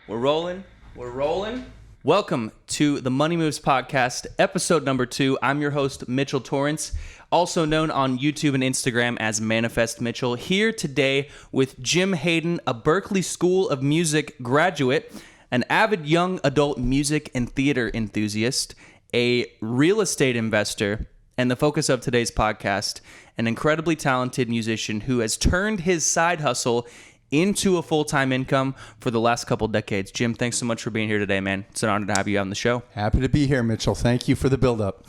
We're rolling. We're rolling. Welcome to the Money Moves Podcast, episode number 2. I'm your host, Mitchell Torrence, also known on YouTube and Instagram as Manifest Mitchell. Here today with Jim Hayden, a Berklee School of Music graduate, an avid young adult music and theater enthusiast, a real estate investor, and the focus of today's podcast, an incredibly talented musician who has turned his side hustle into a full-time income for the last couple decades. Jim, thanks so much for being here today, man. It's an honor to have you on the show. Happy to be here, Mitchell. Thank you for the build-up.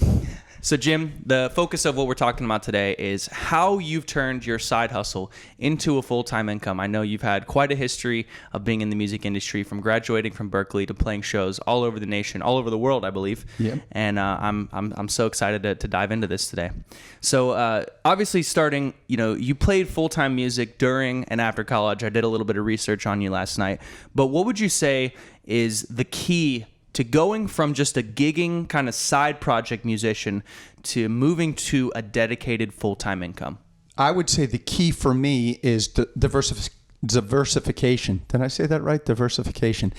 So, Jim, the focus of what we're talking about today is how you've turned your side hustle into a full-time income. I know you've had quite a history of being in the music industry, from graduating from Berklee to playing shows all over the nation, all over the world, I believe. Yep. And I'm so excited to dive into this today. So, obviously, starting, you played full-time music during and after college. I did a little bit of research on you last night. But what would you say is the key to going from just a gigging kind of side project musician to moving to a dedicated full-time income? I would say the key for me is diversification. Did I say that right? Diversification.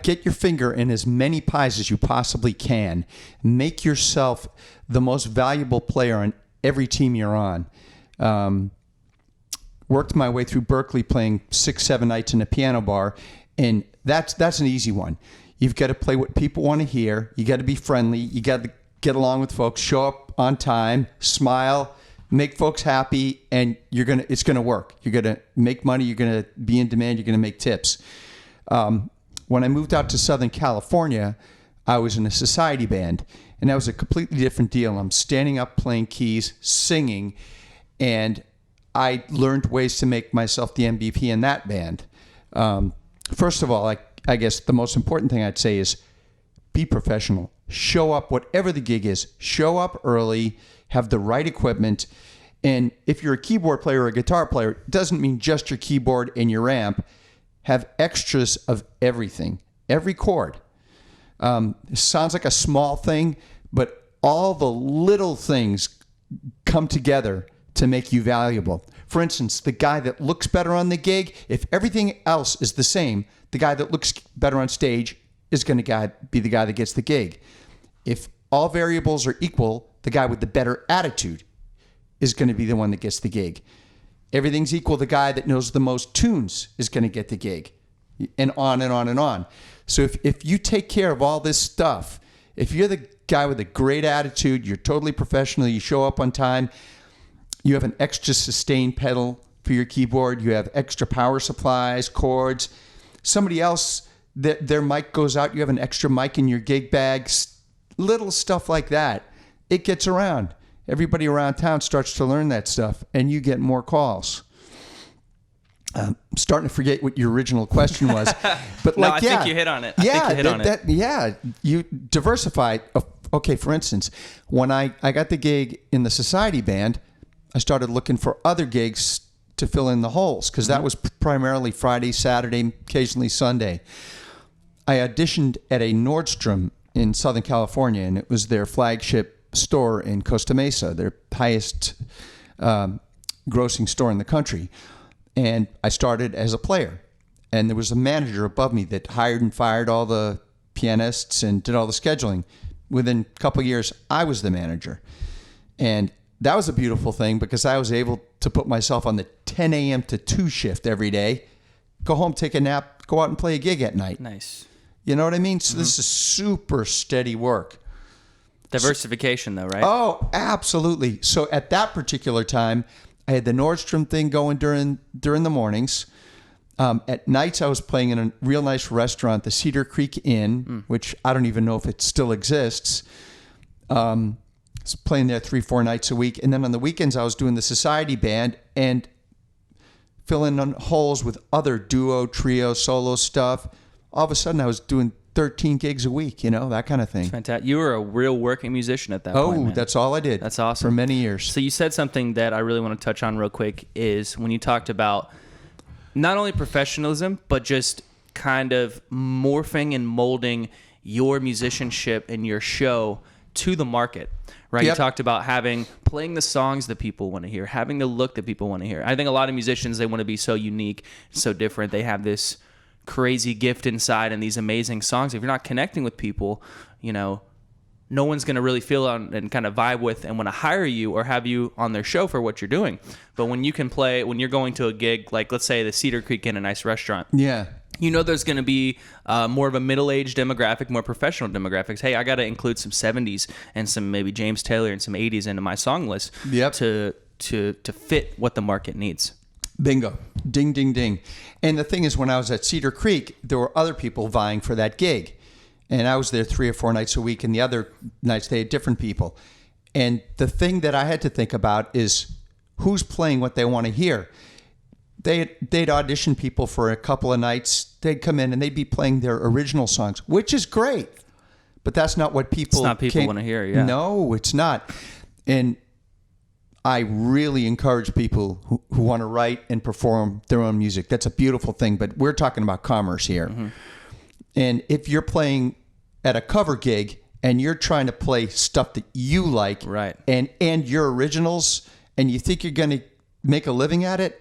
Get your finger in as many pies as you possibly can. Make yourself the most valuable player on every team you're on. Worked my way through Berklee playing 6-7 nights in a piano bar, and that's an easy one. You've got to play what people want to hear. You got to be friendly. You got to get along with folks. Show up on time. Smile. Make folks happy, and it's gonna work. You're gonna make money. You're gonna be in demand. You're gonna make tips. When I moved out to Southern California, I was in a society band, and that was a completely different deal. I'm standing up, playing keys, singing, and I learned ways to make myself the MVP in that band. First of all, I guess the most important thing I'd say is be professional. Show up, whatever the gig is. Show up early, have the right equipment. And if you're a keyboard player or a guitar player, it doesn't mean just your keyboard and your amp. Have extras of everything, every chord. It sounds like a small thing, but all the little things come together to make you valuable. For instance, the guy that looks better on the gig, if everything else is the same, the guy that looks better on stage is going to be the guy that gets the gig. If all variables are equal, the guy with the better attitude is going to be the one that gets the gig. Everything's equal, the guy that knows the most tunes is going to get the gig, and on and on and on. So if you take care of all this stuff, if you're the guy with a great attitude, you're totally professional, you show up on time, you have an extra sustain pedal for your keyboard, you have extra power supplies, chords. Somebody else, their mic goes out, you have an extra mic in your gig bag, little stuff like that. It gets around. Everybody around town starts to learn that stuff, and you get more calls. I'm starting to forget what your original question was. But I think you hit on it. You diversify. Okay, for instance, when I got the gig in the society band, I started looking for other gigs to fill in the holes, because that was primarily Friday, Saturday, occasionally Sunday. I auditioned at a Nordstrom in Southern California, and it was their flagship store in Costa Mesa, their highest grossing store in the country. And I started as a player, and there was a manager above me that hired and fired all the pianists and did all the scheduling. Within a couple of years, I was the manager. And that was a beautiful thing, because I was able to put myself on the 10 a.m. to 2 shift every day, go home, take a nap, go out and play a gig at night. Nice. You know what I mean? So This is super steady work. Diversification, though, right? Oh, absolutely. So at that particular time, I had the Nordstrom thing going during the mornings. At nights, I was playing in a real nice restaurant, the Cedar Creek Inn, which I don't even know if it still exists. I was playing there 3-4 nights a week. And then on the weekends, I was doing the society band and filling in holes with other duo, trio, solo stuff. All of a sudden, I was doing 13 gigs a week, that kind of thing. Fantastic. You were a real working musician at that point, man. That's all I did. That's awesome. For many years. So you said something that I really want to touch on real quick, is when you talked about not only professionalism, but just kind of morphing and molding your musicianship and your show to the market, right? Yep. You talked about playing the songs that people want to hear, having the look that people want to hear. I think a lot of musicians, they want to be so unique, so different. They have this crazy gift inside and these amazing songs, if you're not connecting with people, no one's going to really feel on and kind of vibe with and want to hire you or have you on their show for what you're doing. But when you're going to a gig, like let's say the Cedar Creek in a nice restaurant. Yeah. There's going to be more of a middle-aged demographic, more professional demographics. Hey, I got to include some 70s and some maybe James Taylor and some 80s into my song list to fit what the market needs. Bingo. Ding, ding, ding. And the thing is, when I was at Cedar Creek, there were other people vying for that gig. And I was there 3 or 4 nights a week, and the other nights they had different people. And the thing that I had to think about is who's playing what they want to hear. They'd audition people for a couple of nights. They'd come in and they'd be playing their original songs, which is great. But that's not what people want to hear, yeah. No, it's not. And I really encourage people who want to write and perform their own music. That's a beautiful thing, but we're talking about commerce here. Mm-hmm. And if you're playing at a cover gig and you're trying to play stuff that you like, right, and your originals, and you think you're going to make a living at it,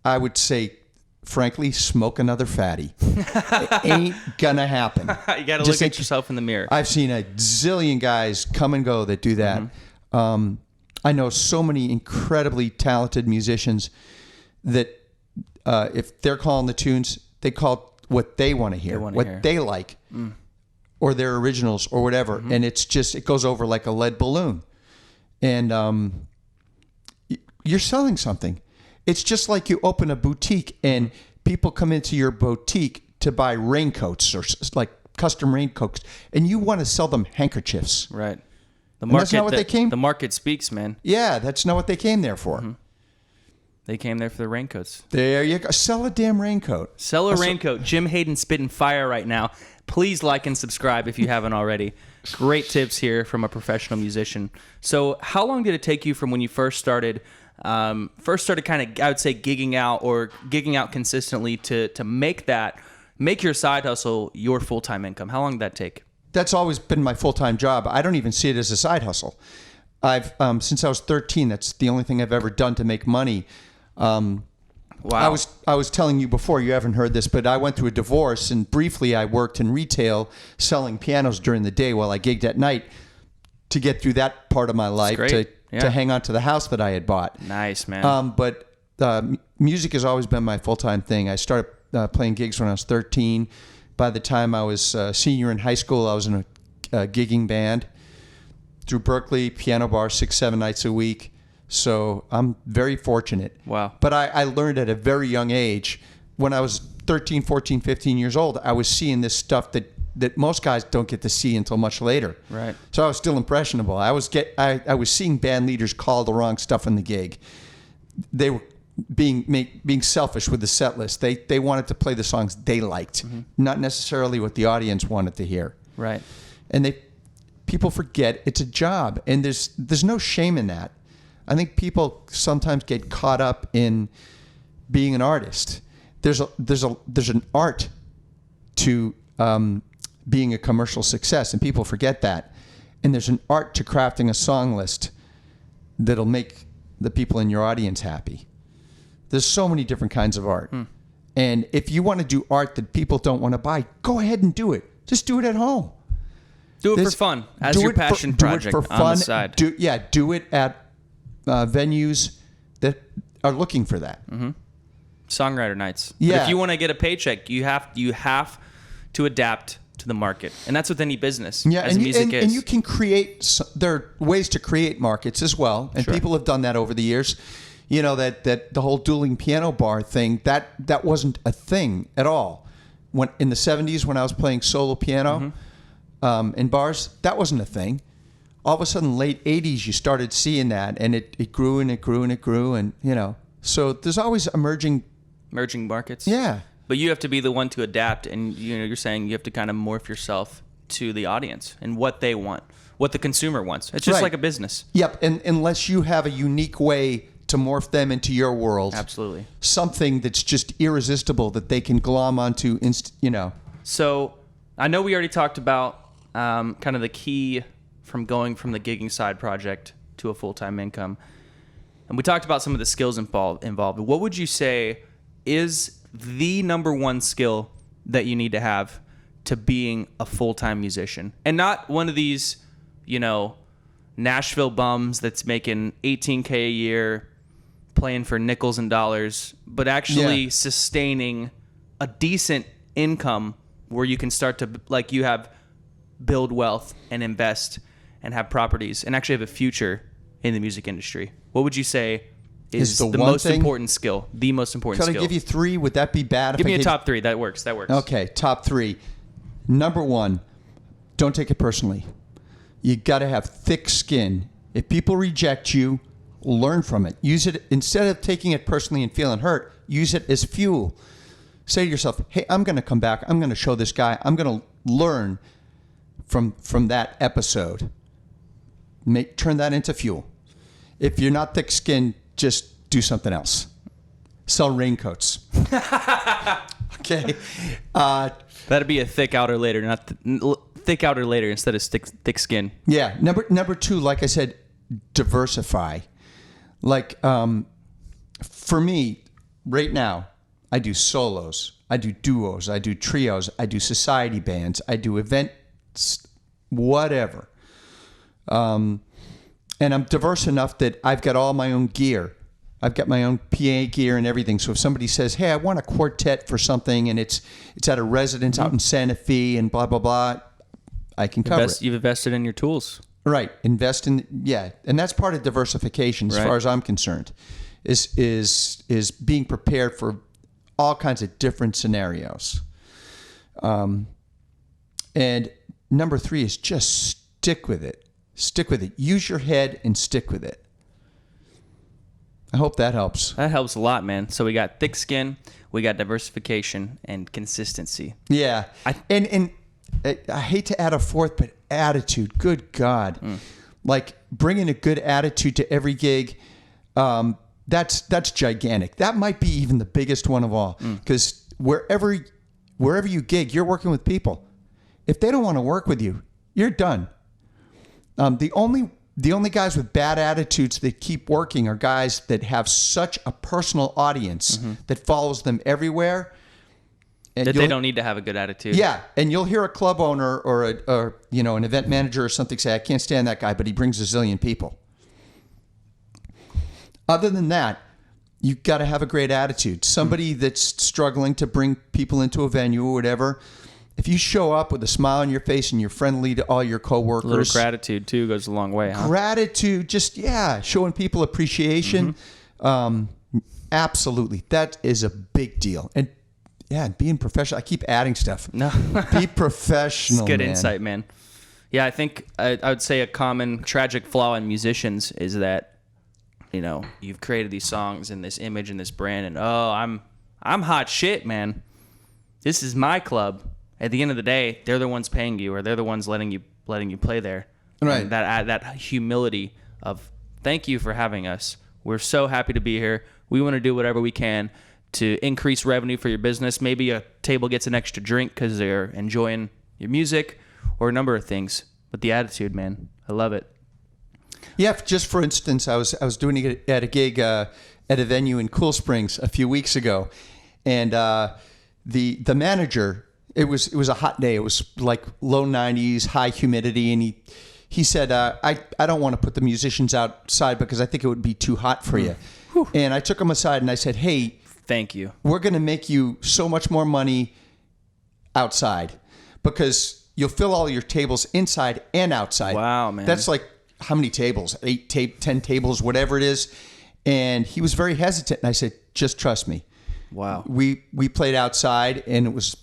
I would say, frankly, smoke another fatty. It ain't gonna happen. You got to look at yourself in the mirror. I've seen a zillion guys come and go that do that. Mm-hmm. I know so many incredibly talented musicians that if they're calling the tunes, they call what they want to hear, they like, or their originals or whatever. Mm-hmm. And it goes over like a lead balloon. And you're selling something. It's just like you open a boutique and people come into your boutique to buy raincoats or like custom raincoats, and you want to sell them handkerchiefs. Right. The market speaks, man. Yeah, that's not what they came there for. Mm-hmm. They came there for the raincoats. There you go. Sell a damn raincoat. Sell a raincoat. Jim Hayden spitting fire right now. Please like and subscribe if you haven't already. Great tips here from a professional musician. So how long did it take you from when you first started kind of, I would say, gigging out consistently to make your side hustle your full-time income? How long did that take? That's always been my full-time job. I don't even see it as a side hustle. I've since I was 13, that's the only thing I've ever done to make money. Wow. I was telling you before, you haven't heard this, but I went through a divorce, and briefly I worked in retail selling pianos during the day while I gigged at night to get through that part of my life to hang on to the house that I had bought. Nice, man. But music has always been my full-time thing. I started playing gigs when I was 13. By the time I was a senior in high school, I was in a gigging band through Berkeley, piano bar, 6-7 nights a week. So I'm very fortunate. Wow. But I learned at a very young age. When I was 13, 14, 15 years old, I was seeing this stuff that most guys don't get to see until much later. Right. So I was still impressionable. I was seeing band leaders call the wrong stuff in the gig. They were being selfish with the set list. They wanted to play the songs they liked, not necessarily what the audience wanted to hear. Right. And people forget it's a job, and there's no shame in that. I think people sometimes get caught up in being an artist. There's an art to being a commercial success, and people forget that. And there's an art to crafting a song list that'll make the people in your audience happy. There's so many different kinds of art. And if you want to do art that people don't want to buy, go ahead and do it. Just do it at home. Do it for fun, as your passion project do it for fun, on the side. Do it at venues that are looking for that. Mm-hmm. Songwriter nights. Yeah. But if you want to get a paycheck, you have to adapt to the market, and that's with any business. Yeah, as music is. And you can create. There are ways to create markets as well, and people have done that over the years. You know that the whole dueling piano bar thing that wasn't a thing at all. When in the 70s, when I was playing solo piano in bars, that wasn't a thing. All of a sudden, late 80s, you started seeing that, and it grew and it grew and it grew, and so there's always emerging markets. Yeah, but you have to be the one to adapt, and you're saying you have to kind of morph yourself to the audience and what they want, what the consumer wants. It's just like a business. Yep, and unless you have a unique way to morph them into your world, absolutely, something that's just irresistible that they can glom onto, So I know we already talked about kind of the key from going from the gigging side project to a full-time income. And we talked about some of the skills involved. What would you say is the number one skill that you need to have to being a full-time musician, and not one of these, Nashville bums that's making $18K a year playing for nickels and dollars, but actually sustaining a decent income where you can start to, like you have, build wealth and invest and have properties and actually have a future in the music industry. What would you say is the most important skill? The most important skill. Could I give you 3? Would that be bad? Give me a top 3. That works. Okay, top 3. Number 1, don't take it personally. You got to have thick skin. If people reject you, learn from it. Use it instead of taking it personally and feeling hurt. Use it as fuel. Say to yourself, "Hey, I'm going to come back. I'm going to show this guy. I'm going to learn from that episode." Turn that into fuel. If you're not thick-skinned, just do something else. Sell raincoats. Okay. That'd be a thick outer layer, not thick outer layer instead of thick skin. Yeah. Number 2, like I said, diversify. Like for me, right now, I do solos, I do duos, I do trios, I do society bands, I do events, whatever. And I'm diverse enough that I've got all my own gear. I've got my own PA gear and everything. So if somebody says, "Hey, I want a quartet for something," and it's at a residence out in Santa Fe and blah, blah, blah, I can cover it. You've invested in your tools. Right. Invest in, and that's part of diversification as far as I'm concerned, is being prepared for all kinds of different scenarios. And number 3 is just stick with it. Stick with it. Use your head and stick with it. I hope that helps. That helps a lot, man. So we got thick skin, we got diversification, and consistency. Yeah. And I hate to add a 4th, but attitude. Good God. Like bringing a good attitude to every gig, that's gigantic. That might be even the biggest one of all, because wherever you gig, you're working with people. If they don't want to work with you, you're done. The only guys with bad attitudes that keep working are guys that have such a personal audience that follows them everywhere. And that they don't need to have a good attitude. Yeah, and you'll hear a club owner or an event manager or something say, "I can't stand that guy, but he brings a zillion people." Other than that, you've got to have a great attitude. Somebody that's struggling to bring people into a venue or whatever, if you show up with a smile on your face and you're friendly to all your coworkers, a little gratitude too goes a long way. Huh? Gratitude, just showing people appreciation. Absolutely, that is a big deal. And being professional. I keep adding stuff. No, be professional. It's good man. insight, man. Yeah, I think I would say a common tragic flaw in musicians is that you've created these songs and this image and this brand, and I'm hot shit, man. This is my club. At the end of the day, they're the ones paying you, or they're the ones letting you play there. Right. And that humility of thank you for having us. We're so happy to be here. We want to do whatever we can to increase revenue for your business. Maybe a table gets an extra drink because they're enjoying your music, or a number of things. But the attitude, man, I love it. Yeah, just for instance, I was doing it at a gig at a venue in Cool Springs a few weeks ago, and the manager, it was a hot day. It was like low 90s, high humidity, and he said, I don't want to put the musicians outside because I think it would be too hot for you. Whew. And I took him aside and I said, "Hey, thank you. We're going to make you so much more money outside because you'll fill all your tables inside and outside." Wow, man. That's like how many tables? 10 tables, whatever it is. And he was very hesitant. And I said, "Just trust me." Wow. We played outside and it was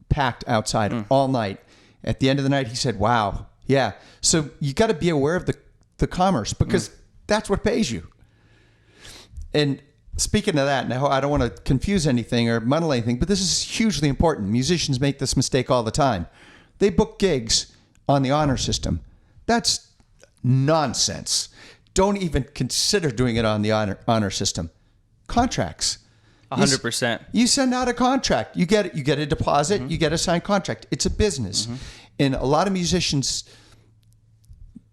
packed outside all night. At the end of the night, he said, "Wow. Yeah." So you got to be aware of the commerce because that's what pays you. And speaking of that, now I don't want to confuse anything or muddle anything, but this is hugely important. Musicians make this mistake all the time. They book gigs on the honor system. That's nonsense. Don't even consider doing it on the honor system. Contracts. 100%. You send out a contract. You get a deposit. You get a signed contract. It's a business. And a lot of musicians,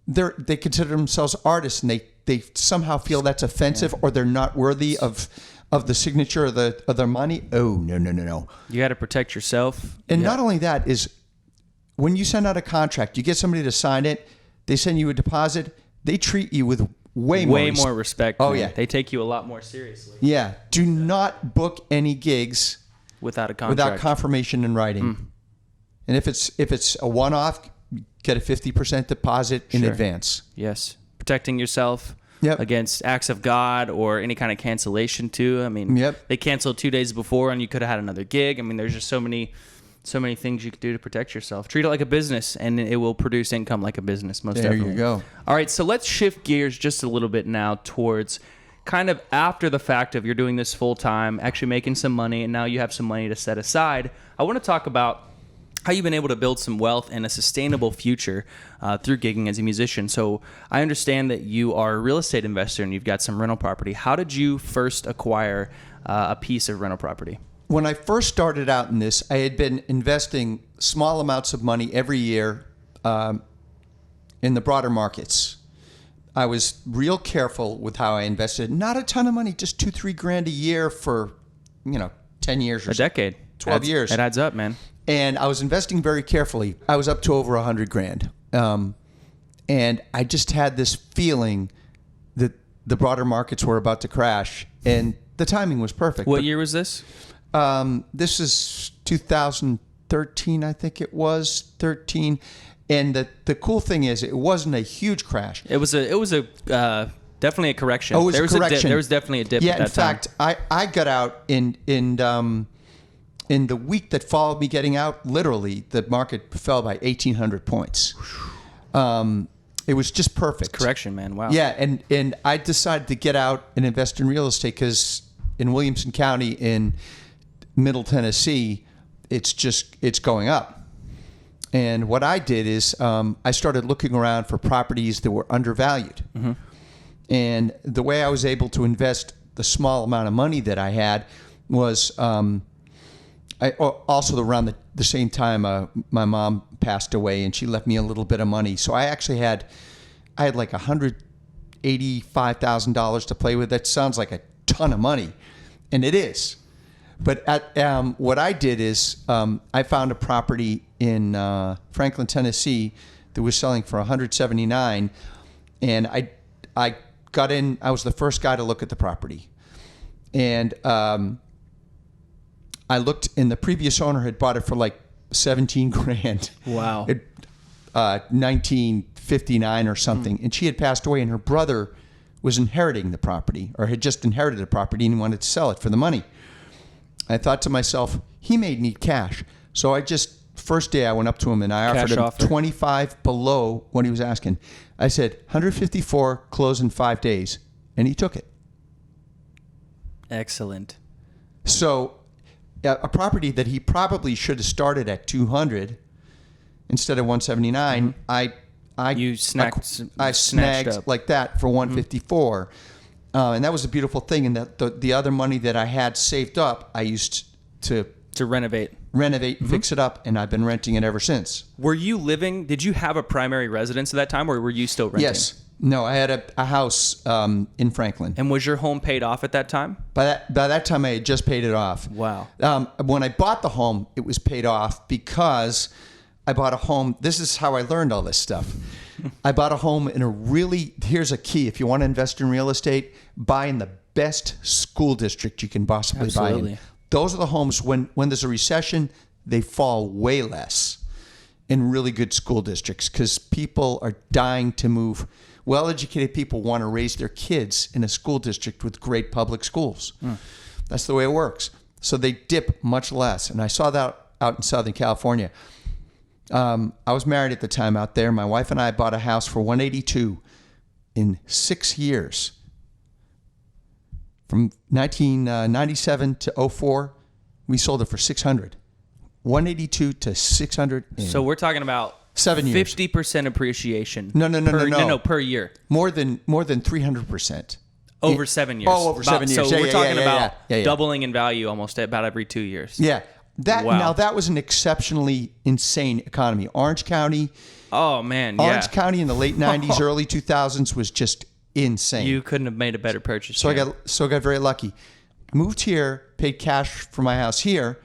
they consider themselves artists, and they somehow feel that's offensive or they're not worthy of of the signature of the money. Oh, no. You got to protect yourself. And not only that is when you send out a contract, you get somebody to sign it, they send you a deposit, they treat you with way more respect. Oh, man. yeah. They take you a lot more seriously. Yeah. Do not book any gigs Without a contract. without confirmation in writing. And if it's a one-off, get a 50% deposit in advance. Yes. Protecting yourself Yep. against acts of God or any kind of cancellation too. I mean, Yep. they canceled 2 days before and you could have had another gig. I mean, there's just so many things you could do to protect yourself. Treat it like a business and it will produce income like a business, most definitely. There you go. All right, so let's shift gears just a little bit now towards kind of after the fact of you're doing this full time, actually making some money, and now you have some money to set aside. I want to talk about how you've been able to build some wealth and a sustainable future through gigging as a musician. So I understand that you are a real estate investor and you've got some rental property. How did you first acquire a piece of rental property? When I first started out in this, I had been investing small amounts of money every year in the broader markets. I was real careful with how I invested. Not a ton of money, just $2,000-3,000 a year for 10 years or A decade. 12 years. It adds up, man. And I was investing very carefully. I was up to over $100,000. And I just had this feeling that the broader markets were about to crash. And the timing was perfect. What year was this? This is 2013, I think it was, 13. And the cool thing is it wasn't a huge crash. It was a definitely a correction. Oh, it was a correction. There was definitely a dip Yeah, at that in fact, I got out in the week that followed me getting out, literally, the market fell by 1,800 points. It was just perfect. Correction, man. Wow. Yeah, and I decided to get out and invest in real estate because in Williamson County in Middle Tennessee, it's going up. And what I did is I started looking around for properties that were undervalued. Mm-hmm. And the way I was able to invest the small amount of money that I had was also around the same time my mom passed away and she left me a little bit of money. So I actually had like $185,000 to play with. That sounds like a ton of money, and it is. But what I did is I found a property in Franklin, Tennessee that was selling for $179,000, and I got in. I was the first guy to look at the property, and I looked, and the previous owner had bought it for like $17,000. Wow. 1959 or something, and she had passed away, and her brother was inheriting the property, or had just inherited the property, and he wanted to sell it for the money. I thought to myself, he may need cash. So first day I went up to him and I offered him 25 below what he was asking. I said, 154, close in 5 days. And he took it. Excellent. So a property that he probably should have started at 200 instead of 179, mm-hmm. I snagged up like that for 154. Mm-hmm. And that was a beautiful thing. And that the other money that I had saved up, I used to renovate, mm-hmm. fix it up, and I've been renting it ever since. Did you have a primary residence at that time, or were you still renting? Yes. No, I had a house in Franklin. And was your home paid off at that time? By that time, I had just paid it off. Wow. When I bought the home, it was paid off because I bought a home. This is how I learned all this stuff. I bought a home in here's a key. If you want to invest in real estate, buy in the best school district you can possibly buy in. Those are the homes when there's a recession, they fall way less in really good school districts because people are dying to move. Well-educated people want to raise their kids in a school district with great public schools. That's the way it works. So they dip much less. And I saw that out in Southern California. I was married at the time out there. My wife and I bought a house for $182 in 6 years. From 1997 to 04, we sold it for $600. $182 to $600. So we're talking about 7 years. 50% appreciation. No, per year. More than 300%. Over 7 years. Oh, over 7 years. So we're talking about yeah. doubling in value almost about every 2 years. Yeah. Wow. Now that was an exceptionally insane economy. Orange County. Oh man, yeah. Orange County in the late 90s, early 2000s was just insane. You couldn't have made a better purchase. So I got very lucky. moved here, paid cash for my house here,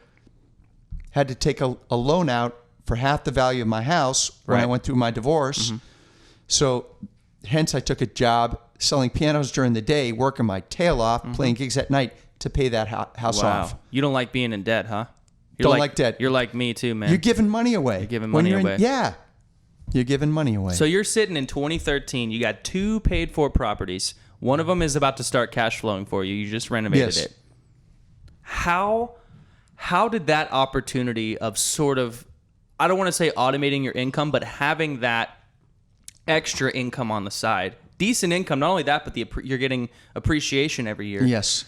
had to take a loan out for half the value of my house when I went through my divorce. Mm-hmm. So hence I took a job selling pianos during the day, working my tail off, playing gigs at night to pay that house off. You don't like being in debt, huh? Don't like debt. You're like me too, man. You're giving money away. You're giving money away. You're giving money away. So you're sitting in 2013. You got 2 paid for properties. One of them is about to start cash flowing for you. You just renovated it. How did that opportunity of sort of, I don't want to say automating your income, but having that extra income on the side, decent income, not only that, but you're getting appreciation every year. Yes.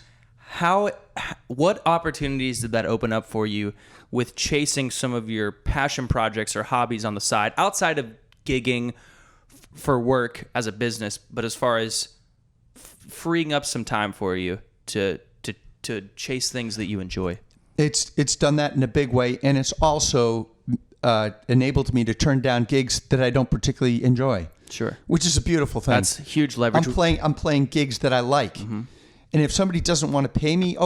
What opportunities did that open up for you with chasing some of your passion projects or hobbies on the side, outside of gigging for work as a business, but as far as freeing up some time for you to chase things that you enjoy? It's done that in a big way, and it's also enabled me to turn down gigs that I don't particularly enjoy. Sure. Which is a beautiful thing. That's huge leverage. I'm playing gigs that I like. Mm-hmm. And if somebody doesn't want to pay me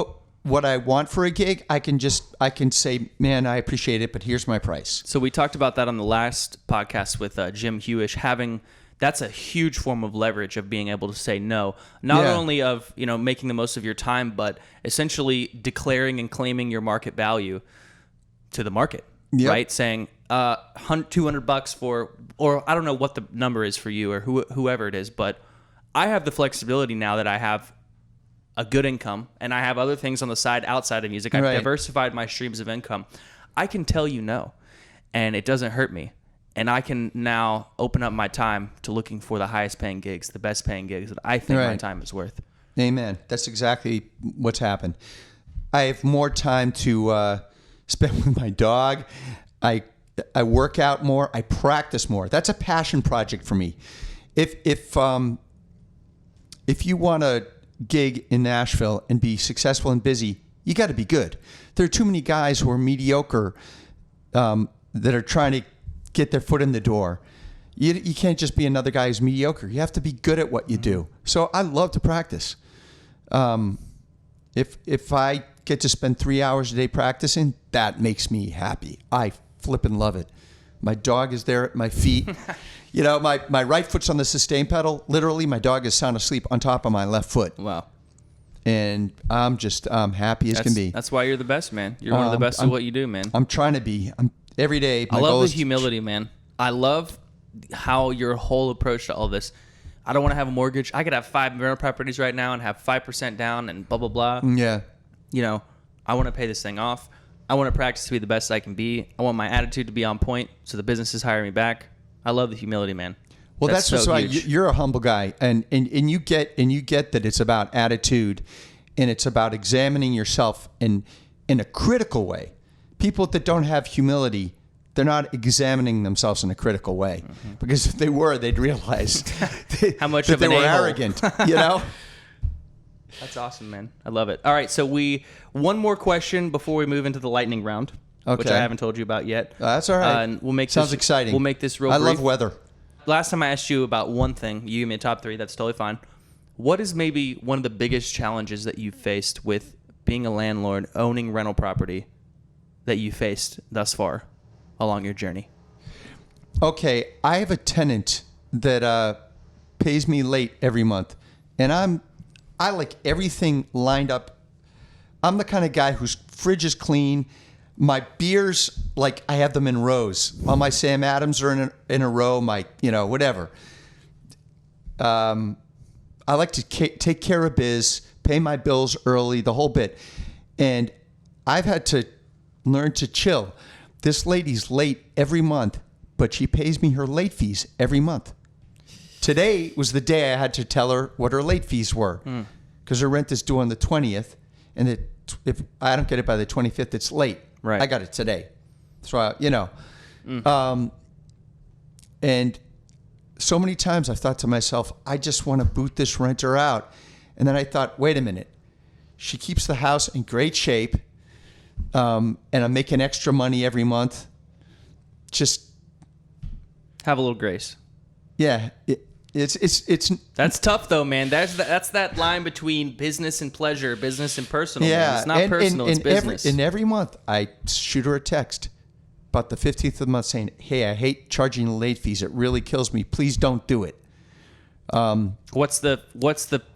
what I want for a gig, I can say, man, I appreciate it, but here's my price. So we talked about that on the last podcast with Jim Hewish. That's a huge form of leverage of being able to say no, not only of making the most of your time, but essentially declaring and claiming your market value to the market, right? Saying $200 for, or I don't know what the number is for you or whoever it is, but I have the flexibility now that I have a good income and I have other things on the side outside of music. I've diversified my streams of income. I can tell you no, and it doesn't hurt me. And I can now open up my time to looking for the highest paying gigs, the best paying gigs that I think my time is worth. Amen. That's exactly what's happened. I have more time to spend with my dog. I work out more. I practice more. That's a passion project for me. If you want to gig in Nashville and be successful and busy, you got to be good. There are too many guys who are mediocre that are trying to get their foot in the door. You can't just be another guy who's mediocre. You have to be good at what you do. So I love to practice. If I get to spend 3 hours a day practicing, that makes me happy. I flippin' love it. My dog is there at my feet. My right foot's on the sustain pedal. Literally, my dog is sound asleep on top of my left foot. Wow. And I'm happy as can be. That's why you're the best, man. You're one of the best at what you do, man. I'm trying to be. Every day. I love the humility, man. I love how your whole approach to all this. I don't want to have a mortgage. I could have 5 rental properties right now and have 5% down and blah, blah, blah. Yeah. I want to pay this thing off. I want to practice to be the best I can be. I want my attitude to be on point so the business is hiring me back. I love the humility, man. Well, that's so huge. You're a humble guy, and you get that it's about attitude, and it's about examining yourself in a critical way. People that don't have humility, they're not examining themselves in a critical way. Mm-hmm. Because if they were, they'd realize how much that of they an were a-hole. arrogant. That's awesome, man. I love it. All right, so one more question before we move into the lightning round, which I haven't told you about yet. That's all right. And Sounds exciting. We'll make this real brief. I love weather. Last time I asked you about one thing, you gave me a top 3. That's totally fine. What is maybe one of the biggest challenges that you've faced with being a landlord, owning rental property, that you faced thus far along your journey? Okay, I have a tenant that pays me late every month, and I like everything lined up. I'm the kind of guy whose fridge is clean. My beers, like I have them in rows. All my Sam Adams are in a row. My whatever. I like to take care of biz, pay my bills early, the whole bit, and I've had to learn to chill. This lady's late every month, but she pays me her late fees every month. Today was the day I had to tell her what her late fees were, because her rent is due on the 20th, and if I don't get it by the 25th, it's late. Right. I got it today. So, and so many times I've thought to myself, I just want to boot this renter out. And then I thought, wait a minute. She keeps the house in great shape, and I'm making extra money every month. Just have a little grace. Yeah. That's tough though, man. That's that line between business and pleasure, business and personal. Yeah, man. It's not personal, it's business. Every month I shoot her a text about the 15th of the month saying, hey, I hate charging late fees. It really kills me. Please don't do it. What's the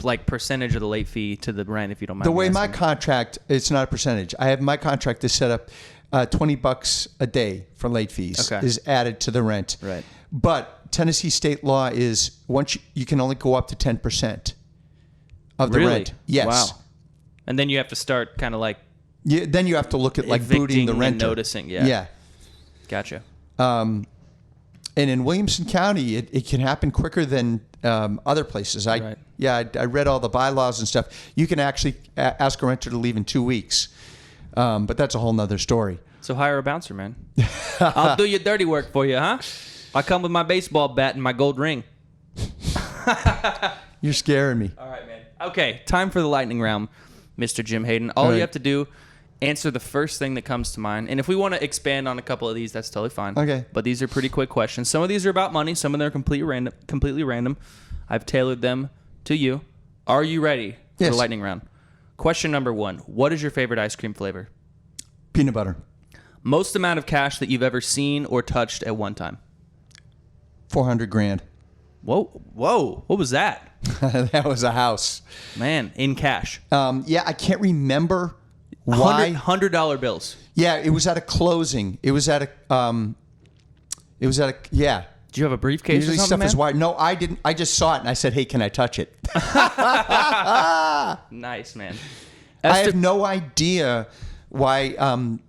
like percentage of the late fee to the rent, if you don't mind? The way my contract, it's not a percentage. I have my contract is set up $20 a day for late fees is added to the rent. Right. But Tennessee state law is once you can only go up to 10% of the rent. Yes. Wow. And then you have to start kind of like then you have to look at like booting the renter. Noticing. Yeah. Yeah. Gotcha. And in Williamson County, it can happen quicker than other places. I read all the bylaws and stuff. You can actually ask a renter to leave in 2 weeks, but that's a whole nother story. So hire a bouncer, man. I'll do your dirty work for you, huh? I come with my baseball bat and my gold ring. You're scaring me. All right, man. Okay, time for the lightning round, Mr. Jim Hayden. All you have to do, answer the first thing that comes to mind. And if we want to expand on a couple of these, that's totally fine. Okay. But these are pretty quick questions. Some of these are about money. Some of them are completely random. I've tailored them to you. Are you ready for the lightning round? Question number 1. What is your favorite ice cream flavor? Peanut butter. Most amount of cash that you've ever seen or touched at one time? $400,000. Whoa. What was that? That was a house. Man, in cash. I can't remember why. $100 bills. Yeah, it was at a closing. It was at a yeah. Do you have a briefcase Usually or something, stuff is wired. No, I didn't. I just saw it and I said, hey, can I touch it? Nice, man. I have no idea why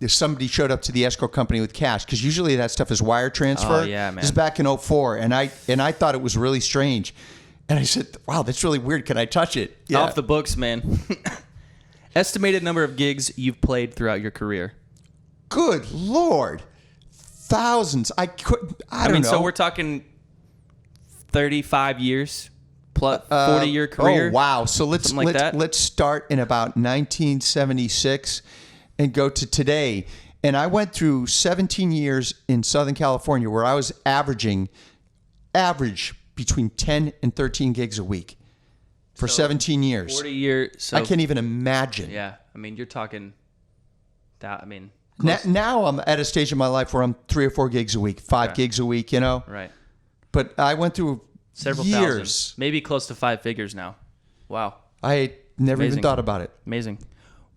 if somebody showed up to the escrow company with cash, because usually that stuff is wire transfer. Oh, yeah, man. This is back in 2004, and I thought it was really strange. And I said, wow, that's really weird. Can I touch it? Yeah. Off the books, man. Estimated number of gigs you've played throughout your career? Good Lord. Thousands. I don't know. So we're talking 35 years plus 40-year career. Oh, wow. So let's start in about 1976 and go to today. And I went through 17 years in Southern California where I was average between 10 and 13 gigs a week for 17 years. 40 years. So I can't even imagine. Yeah. I mean, you're talking that. I mean, now I'm at a stage in my life where I'm 3 or 4 gigs a week, 5 gigs a week, you know? Right. But I went through several years. Thousand, maybe close to 5 figures now. Wow. I never even thought about it. Amazing.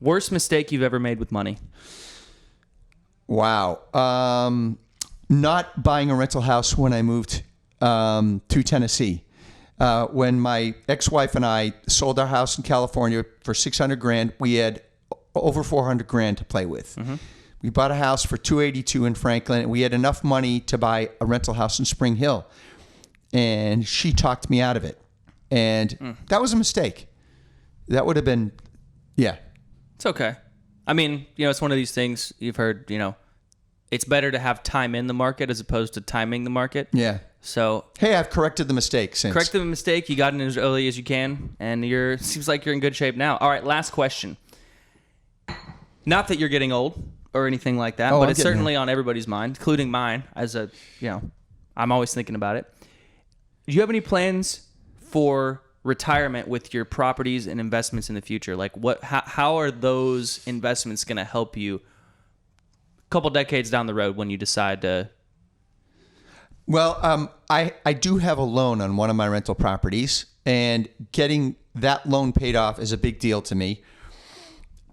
Worst mistake you've ever made with money? Wow. Not buying a rental house when I moved to Tennessee. When my ex-wife and I sold our house in California for $600,000, we had over $400,000 to play with. Mm-hmm. We bought a house for $282,000 in Franklin, and we had enough money to buy a rental house in Spring Hill. And she talked me out of it. And that was a mistake. That would have been, yeah. It's okay. I mean, it's one of these things you've heard, it's better to have time in the market as opposed to timing the market. Yeah. So, hey, I've corrected the mistake since. Corrected the mistake. You got in as early as you can, and seems like you're in good shape now. All right, last question. Not that you're getting old or anything like that, but it's certainly on everybody's mind, including mine. I'm always thinking about it. Do you have any plans for retirement with your properties and investments in the future? Like, how are those investments going to help you a couple decades down the road when you decide to? Well, I do have a loan on one of my rental properties, and getting that loan paid off is a big deal to me.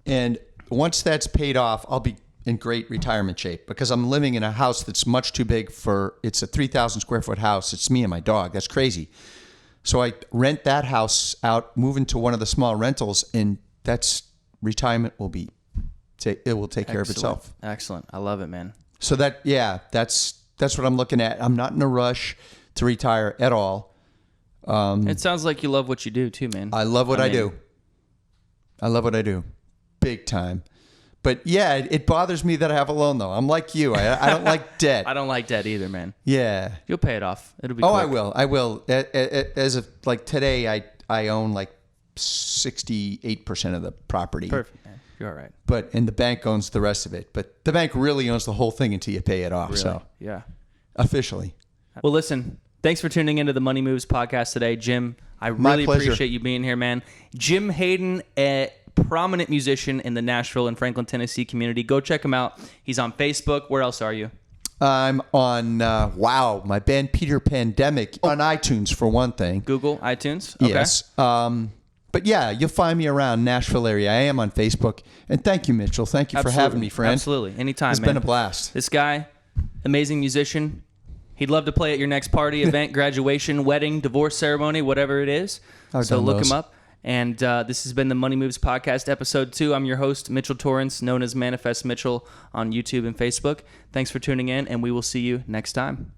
And once that's paid off, I'll be in great retirement shape because I'm living in a house that's much too big it's a 3,000 square foot house. It's me and my dog. That's crazy. So I rent that house out, move into one of the small rentals, and retirement will take care of itself. Excellent. I love it, man. So that's what I'm looking at. I'm not in a rush to retire at all. It sounds like you love what you do too, man. I love what I do. I love what I do. Big time. But yeah, it bothers me that I have a loan though. I'm like you. I don't like debt. I don't like debt either, man. Yeah. You'll pay it off. It'll be quick. I will. As of like today, I own like 68% of the property. Perfect, man. You're all right. And the bank owns the rest of it. But the bank really owns the whole thing until you pay it off. Really? So yeah. Officially. Well, listen, Thanks for tuning into the Money Moves podcast today, Jim. I My really pleasure. appreciate you being here, man. Jim Hayden, a prominent musician in the Nashville and Franklin, Tennessee community. Go check him out. He's on Facebook. Where else are you? I'm on, my band Peter Pandemic on iTunes for one thing. Google, iTunes? Okay. Yes. But yeah, you'll find me around Nashville area. I am on Facebook. And thank you, Mitchell. Thank you for having me, friend. Absolutely. Anytime, It's man. been a blast. This guy, amazing musician. He'd love to play at your next party, event, graduation, wedding, divorce ceremony, whatever it is. So look him up. And this has been the Money Moves Podcast, Episode 2. I'm your host, Mitchell Torrence, known as Manifest Mitchell on YouTube and Facebook. Thanks for tuning in, and we will see you next time.